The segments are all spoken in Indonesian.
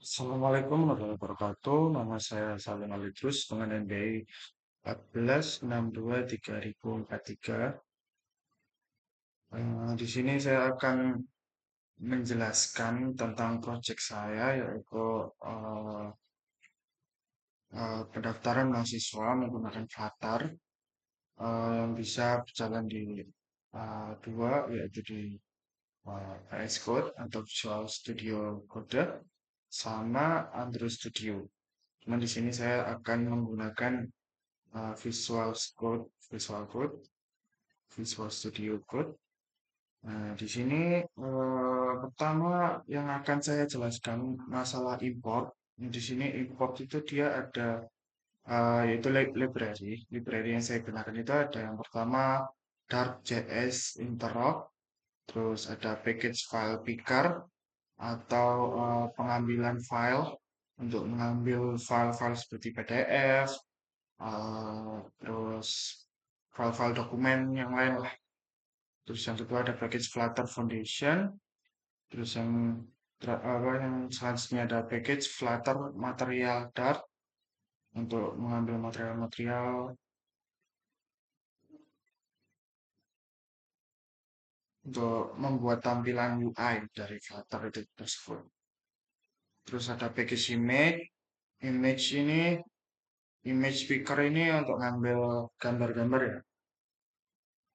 Assalamualaikum warahmatullahi wabarakatuh. Nama saya Salim Alidrus dengan NBI 14623043. Di sini saya akan menjelaskan tentang proyek saya yaitu eh, pendaftaran mahasiswa menggunakan Flutter yang bisa berjalan di dua yaitu di VS Code atau Visual Studio Code sama Android Studio. Cuman di sini saya akan menggunakan Visual Code, Visual Code, Visual Studio Code. Nah, di sini pertama yang akan saya jelaskan masalah import. Di sini import itu dia ada yaitu library. Library yang saya gunakan itu ada yang pertama Dart.js Interop, terus ada package file picker atau pengambilan file untuk mengambil file-file seperti PDF, terus file-file dokumen yang lain lah. Terus yang kedua ada package Flutter Foundation. Terus yang selanjutnya ada package Flutter Material Dart untuk mengambil material-material untuk membuat tampilan UI dari Flutter itu tersebut. Terus ada package image. Image picker ini untuk ngambil gambar-gambar ya.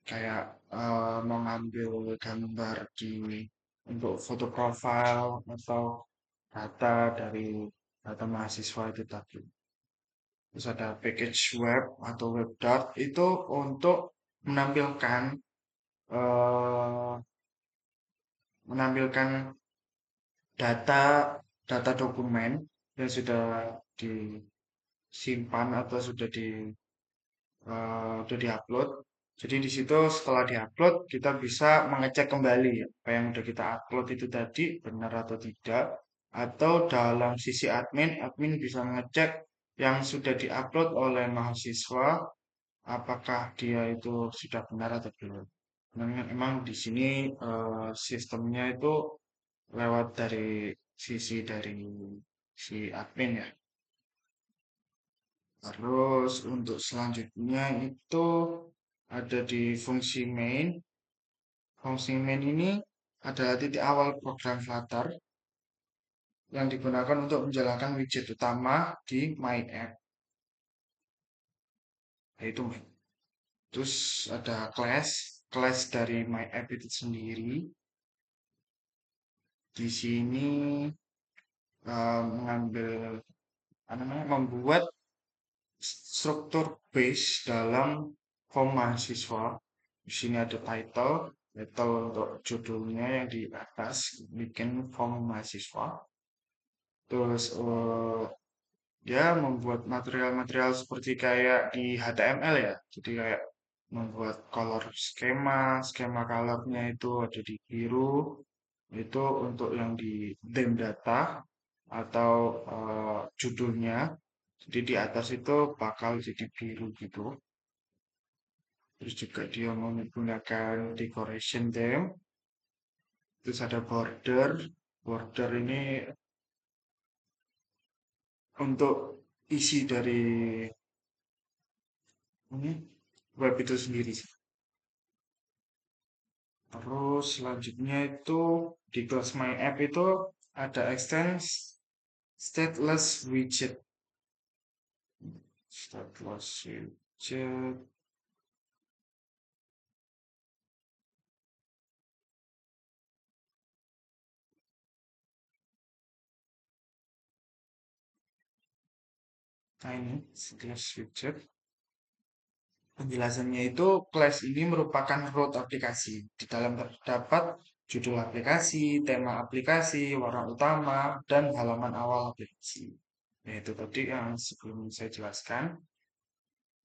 Kayak mengambil gambar untuk foto profile atau data dari data mahasiswa itu tadi. Terus ada package web atau web dart itu untuk menampilkan eh, menampilkan data data dokumen yang sudah disimpan atau sudah diupload. Jadi di situ setelah diupload kita bisa mengecek kembali apa yang sudah kita upload itu tadi benar atau tidak. Atau dalam sisi admin bisa mengecek yang sudah diupload oleh mahasiswa apakah dia itu sudah benar atau belum. Memang di sini sistemnya itu lewat dari si admin ya. Terus untuk selanjutnya itu ada di fungsi main. Fungsi main ini adalah titik awal program Flutter yang digunakan untuk menjalankan widget utama di My App, yaitu main. Terus ada class dari My App itu sendiri. Di sini mengambil apa namanya, membuat struktur base dalam form mahasiswa. Di sini ada title untuk judulnya yang di atas, bikin form mahasiswa. Terus dia membuat material-material seperti kayak di HTML ya. Jadi kayak membuat color skema colornya itu ada di biru. Itu untuk yang di theme data atau judulnya. Jadi di atas itu bakal jadi biru gitu. Terus juga dia menggunakan decoration theme. Terus ada border. Border ini untuk isi dari ini web itu sendiri sih. Terus selanjutnya itu di kelas My App itu ada extends stateless widget. Stateless widget. Nah ini stateless widget. Penjelasannya itu class ini merupakan root aplikasi. Di dalam terdapat judul aplikasi, tema aplikasi, warna utama, dan halaman awal aplikasi. Nah, itu tadi yang sebelum saya jelaskan.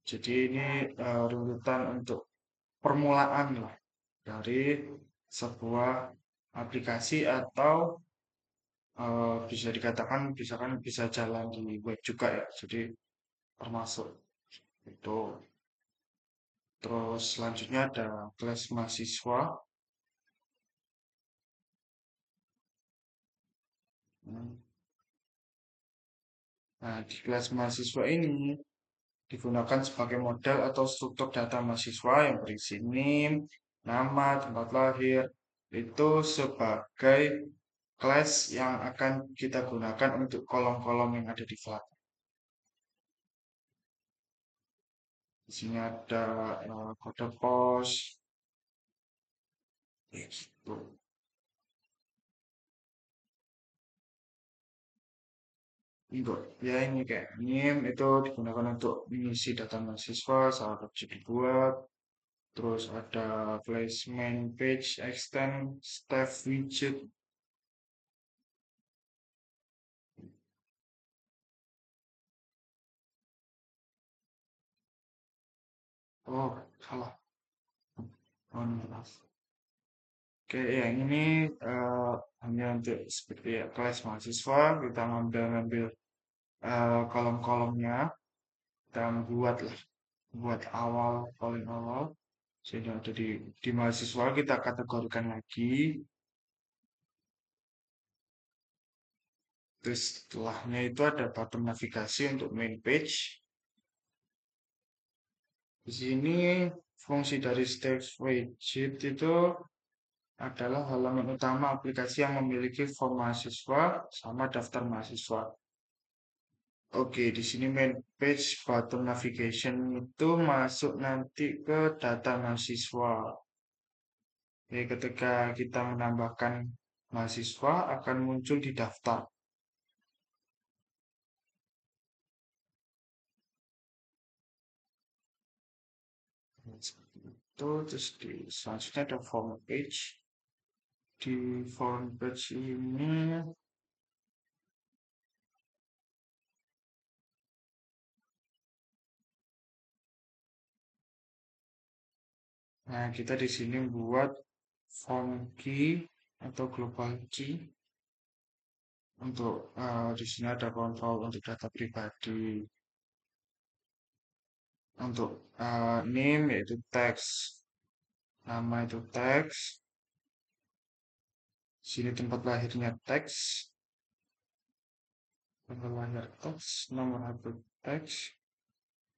Jadi ini runutan untuk permulaan lah dari sebuah aplikasi atau bisa dikatakan bisa jalan di web juga ya. Jadi termasuk itu. Terus selanjutnya ada kelas mahasiswa. Hmm. Nah, di kelas mahasiswa ini digunakan sebagai model atau struktur data mahasiswa yang berisi NIM, nama, tempat lahir, itu sebagai kelas yang akan kita gunakan untuk kolom-kolom yang ada di flat. Di sini ada kode pos, gitu. Untuk ya ini kayak NIM itu digunakan untuk mengisi data mahasiswa saat wajib dibuat. Terus ada placement page extend staff widget. Oh, salah. Oh, maaf. Oke, yang ini hanya untuk seperti ya, kelas mahasiswa. Kita ngambil-ngambil kolom-kolomnya. Kita buat awal, paling awal. Jadi ada di mahasiswa kita kategorikan lagi. Terus setelahnya itu ada button navigasi untuk main page. Di sini fungsi dari Step Widget itu adalah halaman utama aplikasi yang memiliki form mahasiswa sama daftar mahasiswa. Oke, di sini main page button navigation itu masuk nanti ke data mahasiswa. Jadi ketika kita menambahkan mahasiswa akan muncul di daftar. Seperti itu, terus selanjutnya ada form page. Di form page ini, nah kita di sini buat form key atau global key untuk di sini ada kontrol untuk data pribadi, untuk name yaitu teks, nama itu teks, sini tempat lahirnya teks, tanggal lahir teks, nomor HP teks,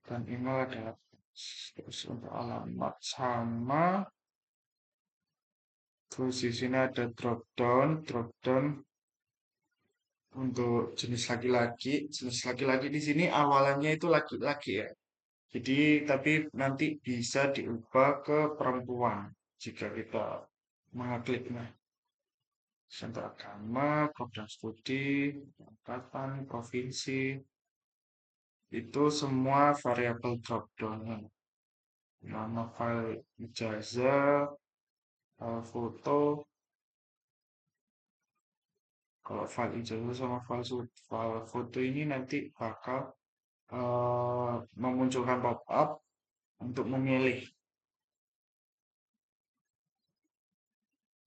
dan email adalah teks. Terus untuk alamat sama, terus di sini ada drop down untuk jenis laki-laki di sini awalannya itu laki-laki ya. Jadi tapi nanti bisa diubah ke perempuan jika kita mengekliknya. Sentra agama, program studi, angkatan, provinsi, itu semua variabel drop-down. Nama file ijazah, foto, kalau file ijazah sama file foto ini nanti bakal memunculkan pop-up untuk memilih.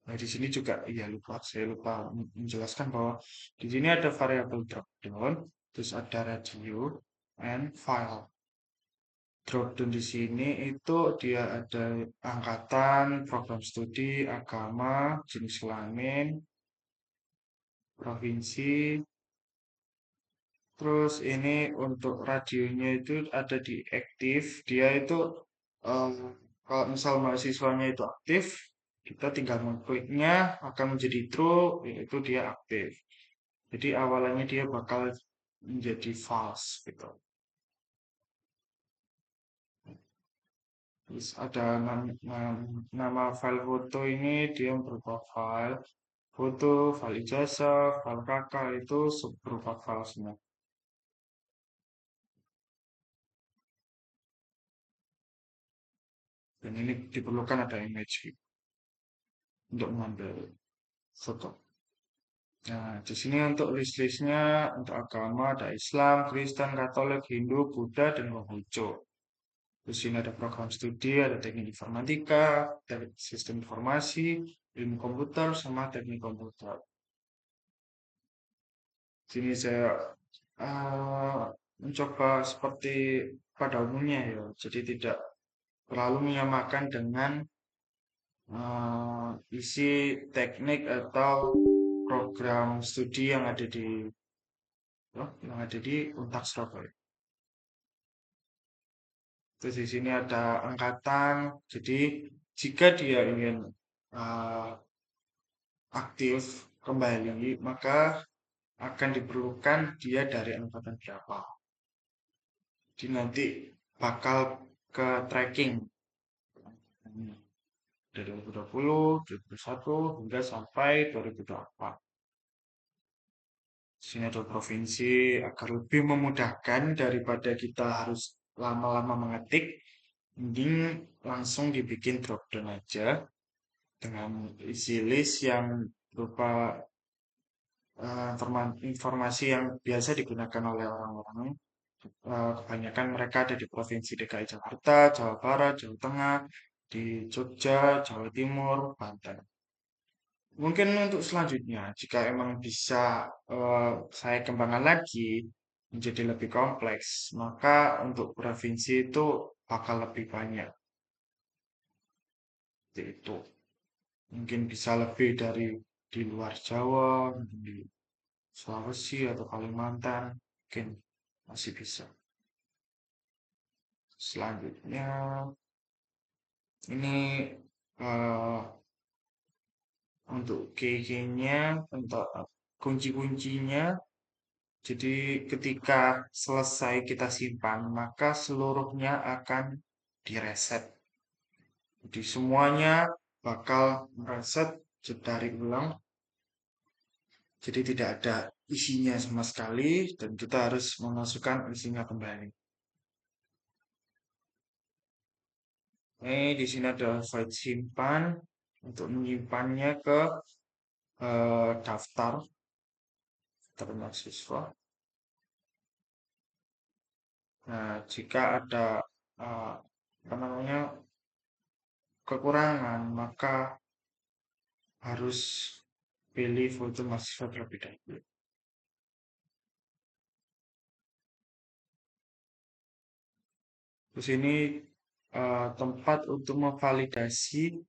Nah, di sini juga, iya saya lupa menjelaskan bahwa di sini ada variabel drop-down, terus ada radio and file. Drop-down di sini itu dia ada angkatan, program studi, agama, jenis kelamin, provinsi. Terus ini untuk radionya itu ada di aktif. Dia itu eh, kalau misal mahasiswanya itu aktif, kita tinggal mengkliknya akan menjadi true, yaitu dia aktif. Jadi awalannya dia bakal menjadi false gitu. Terus ada nama file foto ini dia berupa file foto, file ijazah, file kakak itu berupa file semua. Dan ini diperlukan ada image gitu untuk mengambil foto. Nah, di sini untuk list-listnya untuk agama ada Islam, Kristen, Katolik, Hindu, Buddha, dan Konghucu. Di sini ada program studi, ada teknik informatika, teknik sistem informasi, ilmu komputer, sama teknik komputer. Sini saya eh, mencoba seperti pada umumnya ya, jadi tidak terlalu menyamakan dengan isi teknik atau program studi yang ada di yang ada di Untak Surabaya. Terus di sini ada angkatan. Jadi jika dia ingin uh, aktif kembali, maka akan diperlukan dia dari angkatan berapa. Jadi nanti bakal ke tracking dari 2020, 2021 hingga sampai 2024. Sini ada provinsi agar lebih memudahkan daripada kita harus lama-lama mengetik, mending langsung dibikin dropdown aja dengan isi list yang berupa informasi yang biasa digunakan oleh orang-orang. Kebanyakan mereka ada di Provinsi DKI Jakarta, Jawa Barat, Jawa Tengah, di Jogja, Jawa Timur, Banten. Mungkin untuk selanjutnya, jika emang bisa saya kembangkan lagi menjadi lebih kompleks, maka untuk provinsi itu bakal lebih banyak. Seperti itu. Mungkin bisa lebih dari di luar Jawa, mungkin di Sulawesi atau Kalimantan, mungkin masih bisa. Selanjutnya, ini eh, untuk key-nya, untuk kunci-kuncinya. Jadi ketika selesai kita simpan, maka seluruhnya akan direset. Jadi semuanya bakal mereset dari ulang. Jadi tidak ada isinya sama sekali dan kita harus memasukkan isinya kembali. Di sini ada file simpan untuk menyimpannya ke daftar mahasiswa. Nah, jika ada apa namanya kekurangan, maka harus pilih foto mahasiswa terlebih dahulu. Terus ini tempat untuk memvalidasi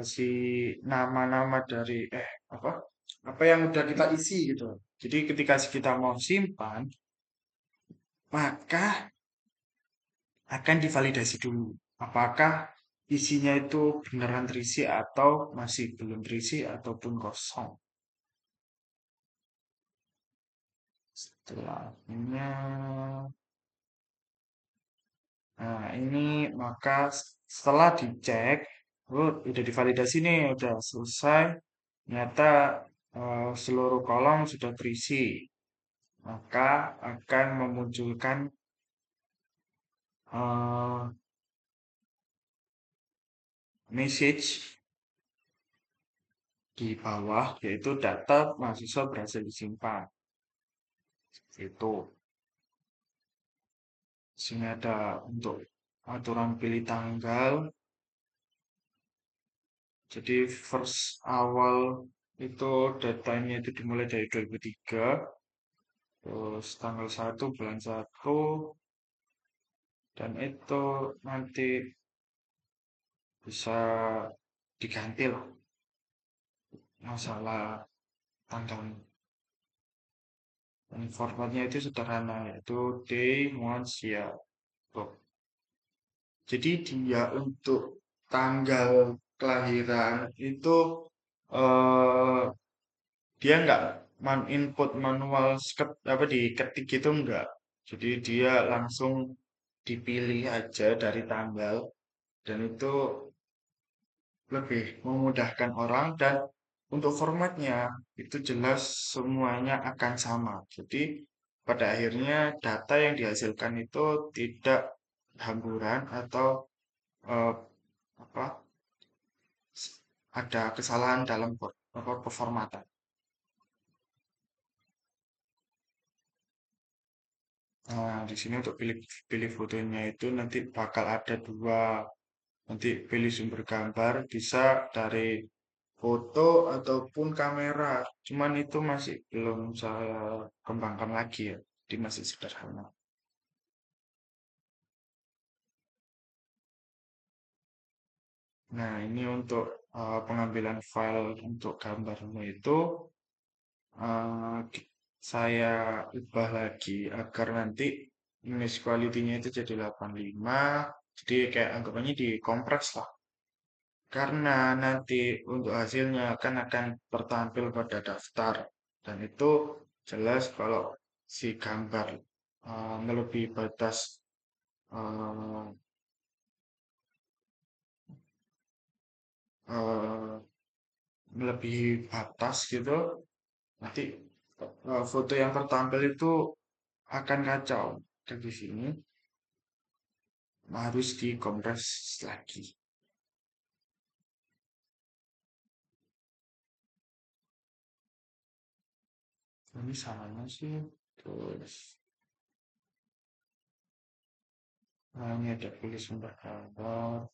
si nama-nama dari apa apa yang udah kita isi gitu. Jadi ketika kita mau simpan, maka akan divalidasi dulu. Apakah isinya itu beneran terisi atau masih belum terisi ataupun kosong. Setelahnya, nah ini maka setelah dicek, oh, udah divalidasi nih, udah selesai. Ternyata seluruh kolom sudah terisi, maka akan memunculkan eh, message di bawah, yaitu data mahasiswa berhasil disimpan. Itu. Sini ada untuk aturan pilih tanggal. Jadi first awal itu datanya itu dimulai dari 2003, terus tanggal 1 bulan 1, dan itu nanti bisa diganti lah masalah tanggal. Dan formatnya itu sederhana, yaitu day, month, year. Tuh. Jadi dia untuk tanggal kelahiran itu eh, dia nggak input manual apa diketik gitu enggak. Jadi dia langsung dipilih aja dari tanggal dan itu lebih memudahkan orang dan untuk formatnya itu jelas semuanya akan sama. Jadi pada akhirnya data yang dihasilkan itu tidak hamburan atau eh, apa ada kesalahan dalam apa performatan. Nah, di sini untuk pilih pilih fotonya itu nanti bakal ada dua. Nanti pilih sumber gambar bisa dari foto ataupun kamera. Cuman itu masih belum saya kembangkan lagi ya. Jadi masih sederhana. Nah, ini untuk pengambilan file untuk gambarnya itu saya ubah lagi agar nanti image quality-nya itu jadi 85. Jadi kayak anggapannya dikompres lah. Karena nanti untuk hasilnya kan akan tertampil pada daftar. Dan itu jelas kalau si gambar melebihi batas eh, eh, melebihi batas gitu, nanti foto yang tertampil itu akan kacau. Dan di sini harus dikompres lagi. Ini salahnya sih. Terus, nah ini ada pilih sumber gambar.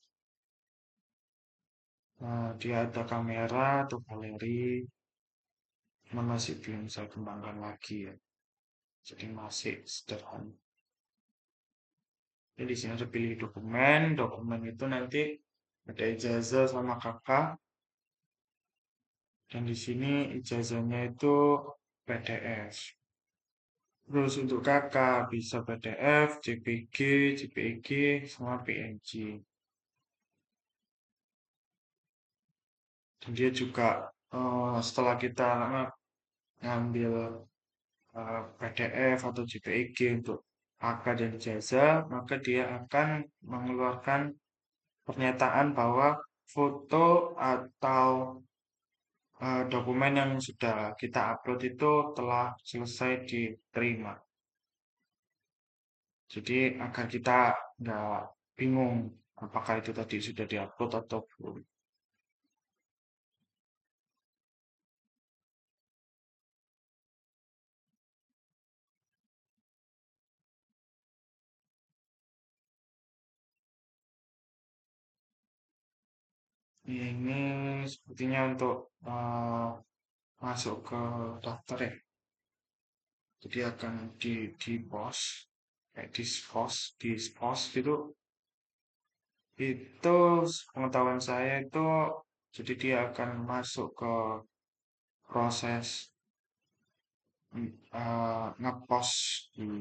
Nah, dia ada kamera atau galeri. Cuman masih belum saya kembangkan lagi ya. Jadi masih sederhana. Jadi di sini ada pilih dokumen. Dokumen itu nanti ada ijazah sama kakak. Dan di sini ijazahnya itu PDF. Terus untuk kakak bisa PDF, JPG, JPEG, sama PNG. Dan dia juga setelah kita ngambil PDF atau JPEG untuk kakak dan ijazah, maka dia akan mengeluarkan pernyataan bahwa foto atau dokumen yang sudah kita upload itu telah selesai diterima. Jadi agar kita nggak bingung apakah itu tadi sudah diupload atau belum. Ini sepertinya untuk masuk ke daftar ya. Jadi akan di post, kayak di post gitu. Itu pengetahuan saya itu, jadi dia akan masuk ke proses ngepost di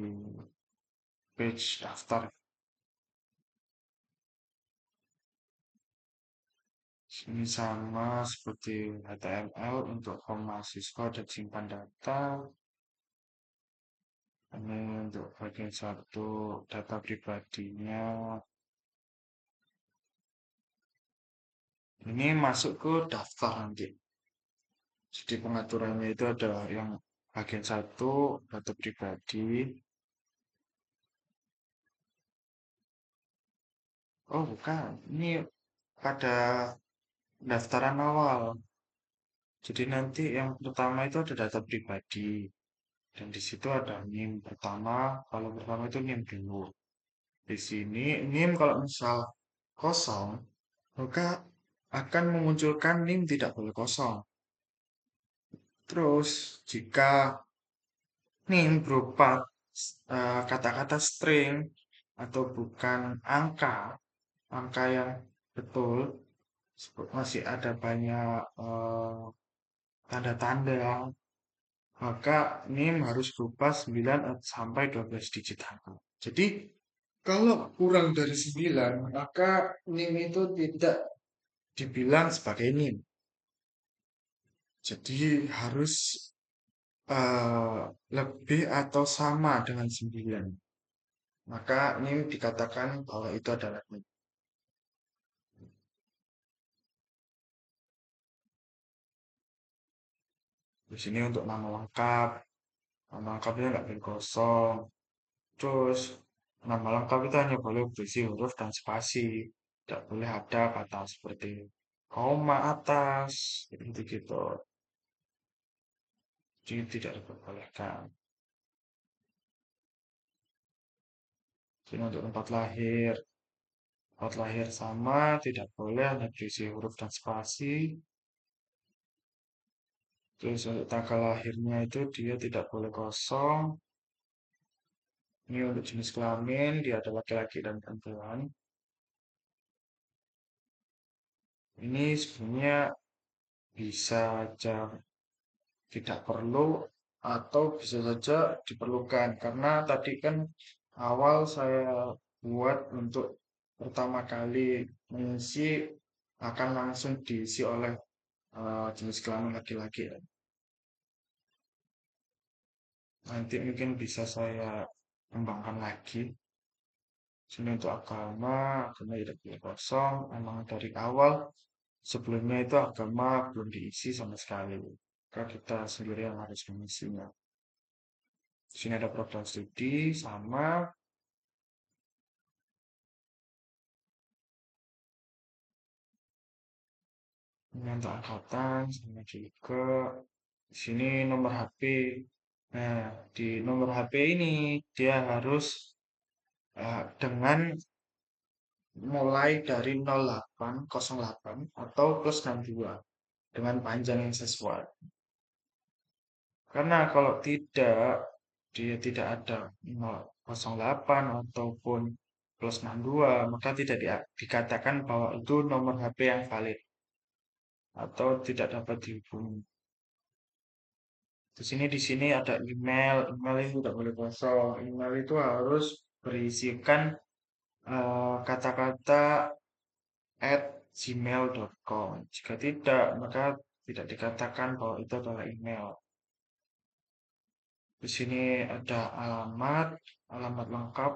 page daftar. Ini sama seperti HTML untuk form mahasiswa dan simpan data. Ini untuk bagian satu data pribadinya. Ini masuk ke daftar nanti. Jadi pengaturannya itu ada yang bagian satu data pribadi. Oh bukan, ini pada pendaftaran awal. Jadi nanti yang pertama itu ada data pribadi. Dan di situ ada NIM pertama. Kalau pertama itu NIM dulu. Di sini NIM kalau misal kosong, maka akan memunculkan NIM tidak boleh kosong. Terus jika NIM berupa kata-kata string atau bukan angka, angka yang betul, masih ada banyak tanda-tanda, maka NIM harus berupa 9 sampai 12 digit angka. Jadi kalau kurang dari 9, maka NIM itu tidak dibilang sebagai NIM. Jadi harus eh, lebih atau sama dengan 9. Maka NIM dikatakan bahwa itu adalah NIM. Di sini untuk nama lengkapnya nggak boleh kosong. Terus nama lengkap itu hanya boleh berisi huruf dan spasi. Tidak boleh ada kata seperti koma atas, gitu-gitu. Jadi tidak diperbolehkan. Jadi untuk tempat lahir sama, tidak boleh hanya berisi huruf dan spasi. Terus untuk tanggal lahirnya itu dia tidak boleh kosong. Ini untuk jenis kelamin, dia ada laki-laki dan perempuan. Ini sebenarnya bisa aja tidak perlu atau bisa saja diperlukan karena tadi kan awal saya buat untuk pertama kali mengisi akan langsung diisi oleh jenis kelamin laki-laki ya. Nanti mungkin bisa saya kembangkan lagi. Sini untuk agama tidak boleh kosong. Memang dari awal sebelumnya itu agama belum diisi sama sekali. Maka kita sendiri yang harus mengisinya. Di sini ada program studi sama ini untuk angkatan sama juga di sini nomor HP. Nah, di nomor HP ini dia harus dengan mulai dari 0808 atau plus 62 dengan panjang yang sesuai. Karena kalau tidak, dia tidak ada 008 ataupun plus 62, maka tidak dikatakan bahwa itu nomor HP yang valid atau tidak dapat dihubungi. Di sini ada email, email itu tidak boleh kosong. Email itu harus berisikan kata-kata at gmail.com. Jika tidak, maka tidak dikatakan bahwa itu adalah email. Di sini ada alamat, alamat lengkap.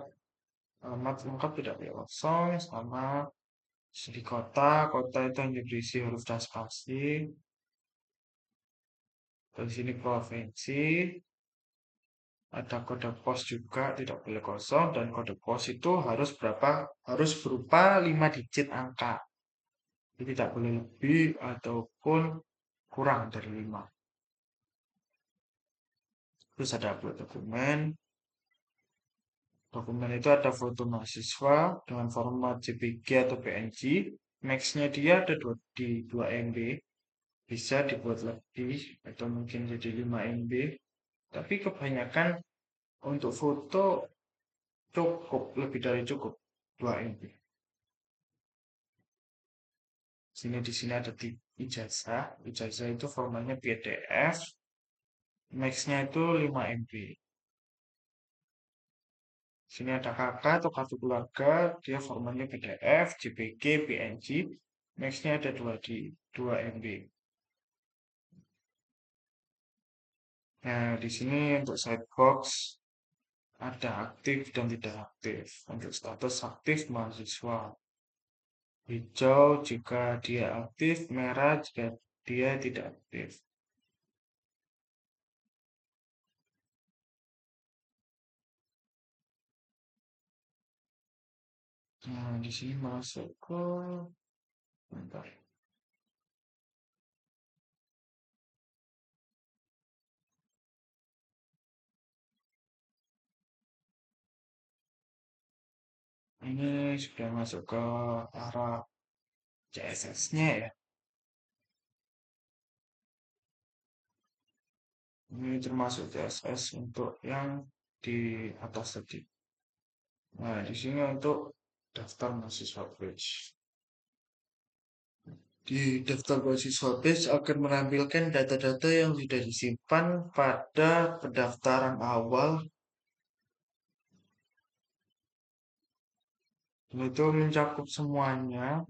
Alamat lengkap tidak boleh kosong, sama di kota. Kota itu hanya berisi huruf dan spasi. Di sini provinsi. Ada kode pos juga tidak boleh kosong dan kode pos itu harus berapa? Harus berupa 5 digit angka. Jadi tidak boleh lebih ataupun kurang dari 5. Terus ada upload dokumen. Dokumen itu ada foto mahasiswa dengan format JPG atau PNG. Max-nya dia ada di 2 MB. Bisa dibuat lebih atau mungkin jadi 5 MB. Tapi kebanyakan untuk foto cukup, lebih dari cukup 2 MB. Di sini ada ijazah. Ijazah itu formatnya PDF. Max-nya itu 5 MB. Sini ada kakak atau kartu keluarga, dia formatnya PDF, JPG, PNG. Max-nya ada 2 MB. Nah, di sini untuk sidebox ada aktif dan tidak aktif. Untuk status aktif mahasiswa. Hijau jika dia aktif, merah jika dia tidak aktif. Nah, di sini masuk ke bentar. Ini sudah masuk ke arah CSS-nya ya. Ini termasuk CSS untuk yang di atas tadi. Nah, di sini untuk daftar mahasiswa page. Di daftar mahasiswa page akan menampilkan data-data yang sudah disimpan pada pendaftaran awal. Itu mencakup semuanya.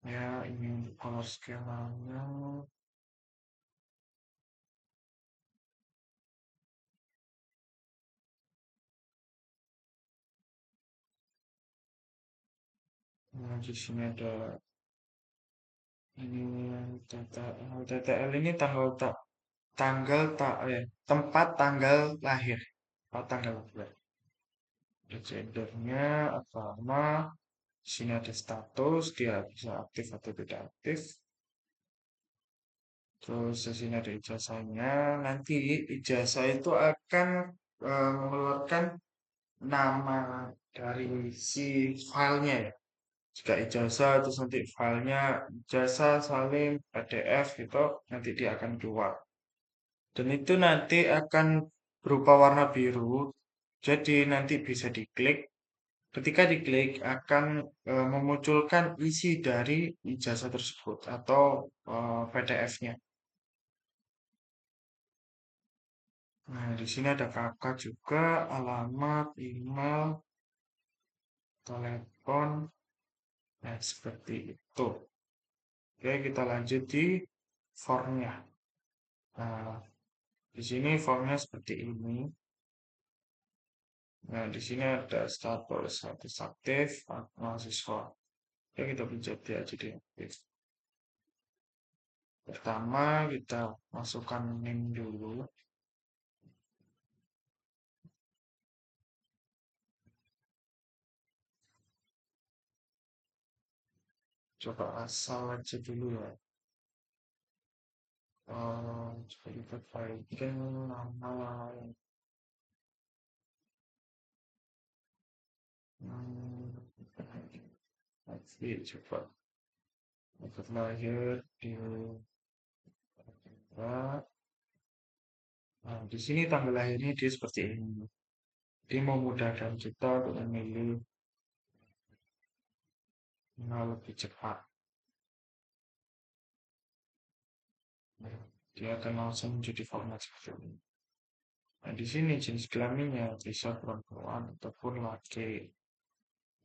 Ya, ini untuk color skemanya. Nah, di sini ada ini TTL ini tempat tanggal lahir. Tempat tanggal lahir. Ada gendernya, agama, di sini ada status, dia bisa aktif atau tidak aktif. Terus di sini ada ijazahnya. Nanti ijazah itu akan mengeluarkan nama dari si filenya ya. Jika ijazah terus nanti filenya ijazah salin PDF itu nanti dia akan keluar. Dan itu nanti akan berupa warna biru. Jadi nanti bisa diklik Ketika diklik akan memunculkan isi dari ijazah tersebut atau PDF-nya. Nah, di sini ada kakak juga, alamat, email, telepon, nah seperti itu. Oke, kita lanjut di formnya. Nah, di sini formnya seperti ini. Nah, di sini ada status aktif mahasiswa. Ya, kita pencet dia jadi aktif. Pertama, kita masukkan NIM dulu. Coba asal aja dulu ya. Coba kita baikkan nama nanti coba untuk lahir di nah, di sini tanggal lahirnya dia seperti ini. Dia memudahkan kita untuk memilih lebih cepat. Dia akan langsung menjadi format seperti ini. Nah, di sini jenis kelaminnya bisa perempuan ataupun laki.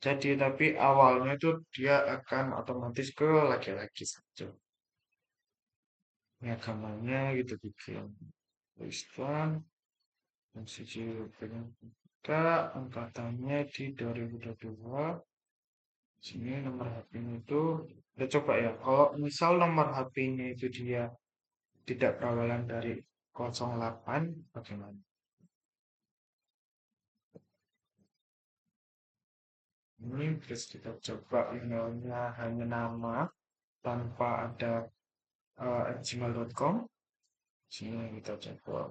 Jadi, tapi awalnya itu dia akan otomatis ke laki-laki saja. Ini agamanya gitu bikin Islam, dan sisi kita angkatannya di 2022. Sini nomor HP-nya itu, kita coba ya. Kalau misal nomor HP-nya itu dia tidak berawalan dari 08, bagaimana? Ini terus kita coba emailnya hanya nama tanpa ada @gmail.com. Sini kita coba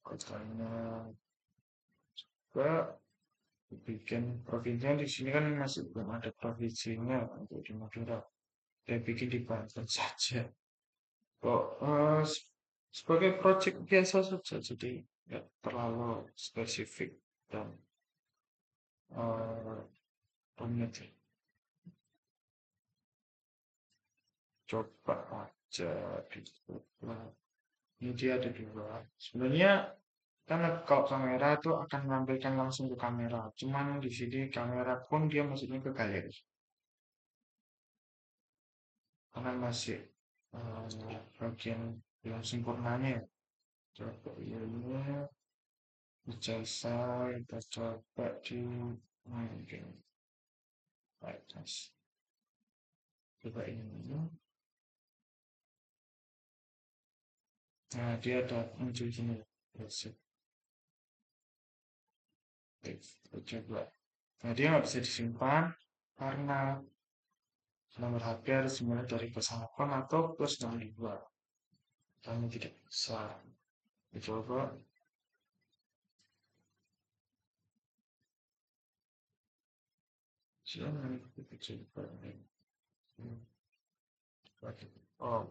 kotanya ke bikin provinsinya di sini kan masih belum ada provinsinya untuk di Madura. Saya bikin di Banten saja. Kok sebagai project biasa saja, jadi nggak terlalu spesifik dan rumit. Coba aja dicoba. Ini dia ada dua. Sebenarnya kan kalau kamera itu akan menampilkan langsung ke kamera. Cuman di sini kamera pun dia masuknya ke galeri. Karena masih bagian yang sempurnanya ya. Coba ini ijazah kita coba di mungkin atas. Coba ini. Nah, dia ada muncul sini. Basic. Coba. Nah, dia nggak bisa disimpan karena nomor HP harus dimulai dari +8 atau +62. Kami tidak bisa. Coba. Jangan kita coba. Oh,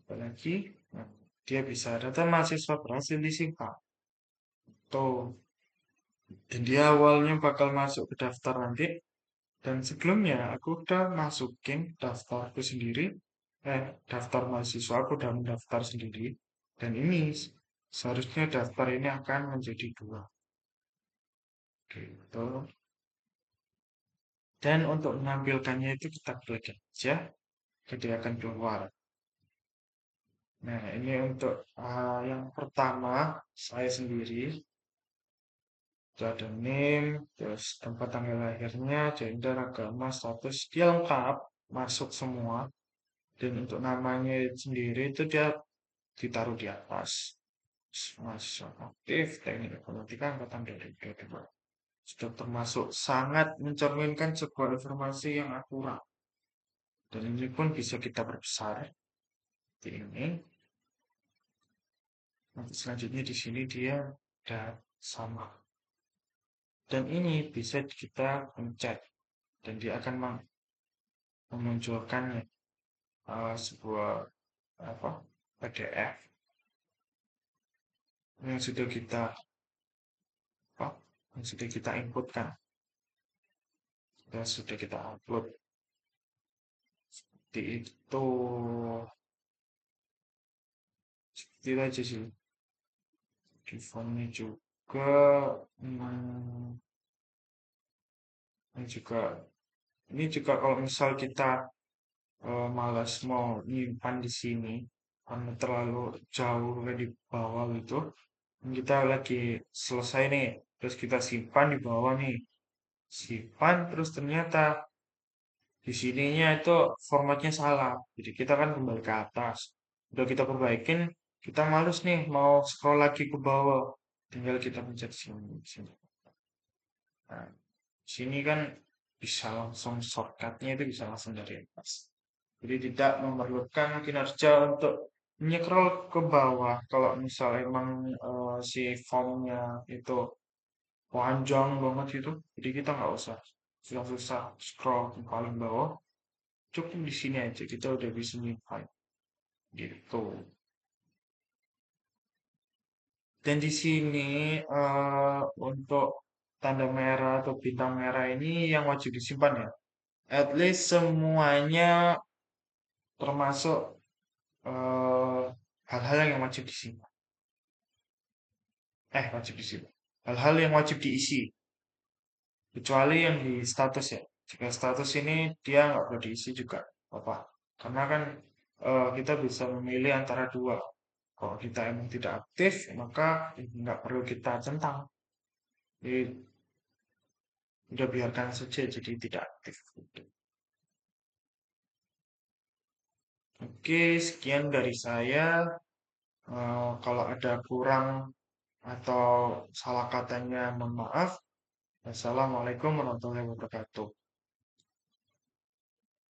apalagi nah, dia bisa data mahasiswa berhasil disimpan. Tuh, dan dia awalnya bakal masuk ke daftar nanti. Dan sebelumnya aku udah masukin daftarku sendiri, daftar mahasiswa aku udah mendaftar sendiri. Dan ini seharusnya daftar ini akan menjadi dua. Gitu. Dan untuk menampilkannya itu kita klik aja, jadi akan keluar. Nah, ini untuk yang pertama saya sendiri. Itu ada NIM, terus tempat tanggal lahirnya, gender, agama, status, dia lengkap, masuk semua. Dan untuk namanya sendiri itu dia ditaruh di atas. Mahasiswa aktif, teknik informatika, angkatan 2022. Sudah termasuk sangat mencerminkan sebuah informasi yang akurat. Dan ini pun bisa kita perbesar. Di ini. Nanti selanjutnya di sini dia ada sama. Dan ini bisa kita pencet. Dan dia akan memunculkan sebuah apa PDF yang sudah kita yang sudah kita inputkan, dan sudah kita upload. Seperti itu. Seperti itu aja sih. Di formnya juga, hmm, ini juga, kalau misal kita malas mau nyimpan di sini karena terlalu jauh di bawah gitu, kita lagi selesai nih, terus kita simpan di bawah nih, simpan terus ternyata di sininya itu formatnya salah, jadi kita kan kembali ke atas, udah kita perbaikin, kita males nih mau scroll lagi ke bawah, tinggal kita pencet sini, sini. Nah, sini kan bisa langsung shortcutnya itu bisa langsung dari atas. Jadi tidak memerlukan kinerja untuk nyekrol ke bawah. Kalau misal emang si formnya itu panjang banget itu, jadi kita nggak usah susah-susah scroll ke paling bawah. Cukup di sini aja kita udah bisa nyimpan gitu. Dan di sini untuk tanda merah atau bintang merah ini yang wajib disimpan ya. At least semuanya termasuk eh, hal-hal yang wajib disimpan. Wajib disimpan. Hal-hal yang wajib diisi. Kecuali yang di status ya. Jika status ini dia nggak perlu diisi juga apa. Karena kan kita bisa memilih antara dua. Kalau kita emang tidak aktif, maka nggak perlu kita centang. Jadi udah biarkan saja jadi tidak aktif. Oke, sekian dari saya. Kalau ada kurang atau salah katanya, mohon maaf. Assalamualaikum warahmatullahi wabarakatuh.